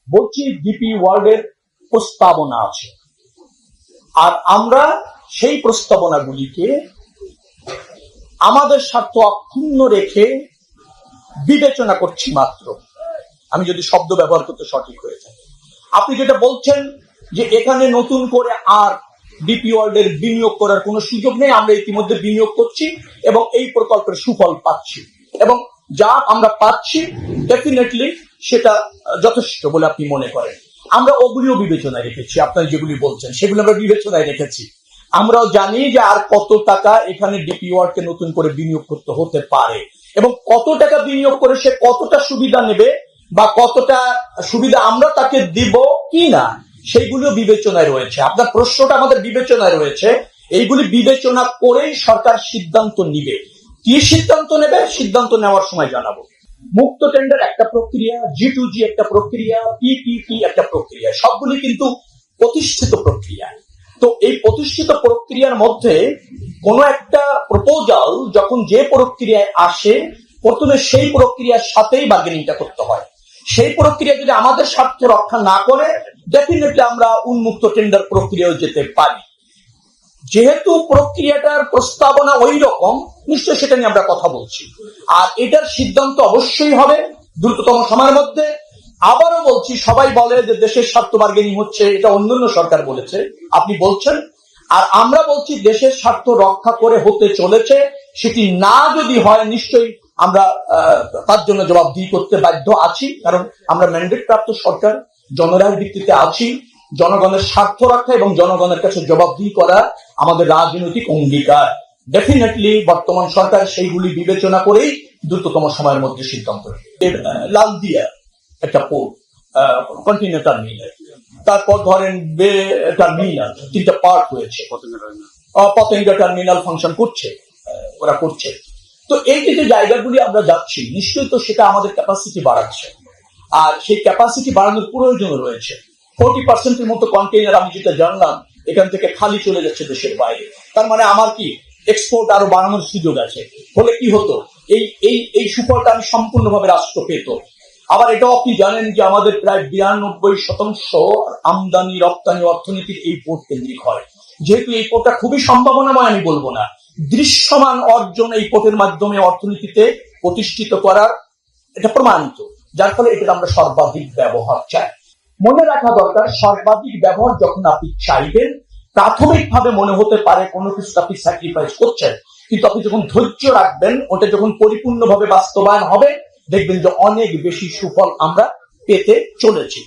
বলছি ডিপি ওয়ার্ল্ডের প্রস্তাবনা আছে, আর আমরা সেই প্রস্তাবনাগুলিকে আমাদের স্বার্থ অক্ষুণ্ণ রেখে বিবেচনা করছি মাত্র। আমি যদি শব্দ ব্যবহার করতে সঠিক হয়ে থাকে, আপনি যেটা বলছেন যে এখানে নতুন করে আর ডিপি ওয়ার্ল্ডের বিনিয়োগ করার কোনো সুযোগ নেই, আমরা ইতিমধ্যে বিনিয়োগ করছি এবং এই প্রকল্পের সুফল পাচ্ছি, এবং যা আমরা পাচ্ছি ডেফিনেটলি সেটা যথেষ্ট বলে আপনি মনে করেন। আমরা ওগুলিও বিবেচনায় রেখেছি, আপনারা যেগুলি বলছেন সেগুলো আমরা বিবেচনায় রেখেছি। আমরাও জানি যে আর কত টাকা এখানে ডিপি ওয়ার্ল্ডকে নতুন করে বিনিয়োগ করতে হতে পারে, এবং কত টাকা বিনিয়োগ করে সে কতটা সুবিধা নেবে বা কতটা সুবিধা আমরা তাকে দিব কি না, সেইগুলো বিবেচনায় রয়েছে। আপনার প্রশ্নটা আমাদের বিবেচনায় রয়েছে, এইগুলি বিবেচনা করেই সরকার সিদ্ধান্ত নিবে। কি সিদ্ধান্ত নেবে, সিদ্ধান্ত নেওয়ার সময় জানাবো। মুক্ত টেন্ডার একটা প্রক্রিয়া, G2G একটা প্রক্রিয়া, PPP একটা প্রক্রিয়া, সবগুলি কিন্তু প্রতিষ্ঠিত প্রক্রিয়া। তো এই প্রতিষ্ঠিত প্রক্রিয়ার মধ্যে কোনো একটা প্রপোজাল যখন যে প্রক্রিয়ায় আসে, প্রথমে সেই প্রক্রিয়ার সাথেই বার্গেনিংটা করতে হয়। সেই প্রক্রিয়া যদি আমাদের স্বার্থ রক্ষা না করে, ডেফিনেটলি আমরা উন্মুক্ত টেন্ডার প্রক্রিয়ায় যেতে পারি। যেহেতু প্রক্রিয়াটার প্রস্তাবনা ওই রকম, নিশ্চয়ই সেটা নিয়ে আমরা কথা বলছি, আর এটার সিদ্ধান্ত অবশ্যই হবে দ্রুততম সময়ের মধ্যে। আবারও বলছি, সবাই বলে যে দেশের স্বার্থ বার্গেনিং হচ্ছে, এটা অন্যান্য সরকার বলেছে, আপনি বলছেন, আর আমরা বলছি দেশের স্বার্থ রক্ষা করে হতে চলেছে। সেটি না যদি হয়, নিশ্চয়ই আমরা তার জন্য জবাবদিহি করতে বাধ্য আছি, কারণ আমরা ম্যান্ডেট প্রাপ্ত সরকার, জনরায়ের ভিত্তিতে আছি। জনগণের স্বার্থ রক্ষা এবং জনগণের কাছে জবাবদিহি করা আমাদের রাজনৈতিক অঙ্গীকার। ডেফিনেটলি বর্তমান সরকার সেইগুলি বিবেচনা করেই দ্রুততম সময়ের মধ্যে সিদ্ধান্ত নেবে। লালদিয়া একটা পোর্ট, কন্টেইনার টার্মিনাল, তারপর ধরেন বে টার্মিনাল, তিনটা পার্ট হয়েছে। পতেঙ্গা টার্মিনাল ফাংশন করছে, ওরা করছে। তো এই যে জায়গাগুলি আমরা যাচ্ছি, নিশ্চয়ই তো সেটা আমাদের ক্যাপাসিটি বাড়াচ্ছে, আর সেই ক্যাপাসিটি বাড়ানোর প্রয়োজন রয়েছে। 40% মতো কন্টেইনার আমি যেটা জানলাম এখান থেকে খালি চলে যাচ্ছে দেশের বাইরে। তার মানে আমার কি এক্সপোর্ট আরো বাড়ানোর সুযোগ আছে। ফলে কি হতো, এই সুফলটা আমি সম্পূর্ণভাবে রাষ্ট্র পেত। আবার এটাও আপনি জানেন যে আমাদের প্রায় 92% আমদানি রপ্তানি অর্থনীতির এই পোর্ট কেন্দ্রিক হয়। যেহেতু এই পোর্টটা খুবই সম্ভাবনাময়, আমি বলবো না, দৃশ্যমান অর্জন এই পোর্টের মাধ্যমে অর্থনীতিতে প্রতিষ্ঠিত করার এটা প্রমাণিত, যার ফলে এটা আমরা সর্বাধিক ব্যবহার চাই। মনে রাখা দরকার, সর্বাধিক ব্যবহার যখন আপনি চাইবেন, প্রাথমিকভাবে মনে হতে পারে কোনো কিছু আপনি স্যাক্রিফাইস করছেন, কিন্তু আপনি যখন ধৈর্য রাখবেন, ওটা যখন পরিপূর্ণভাবে বাস্তবায়ন হবে, দেখবেন যে অনেক বেশি সুফল আমরা পেতে চলেছি।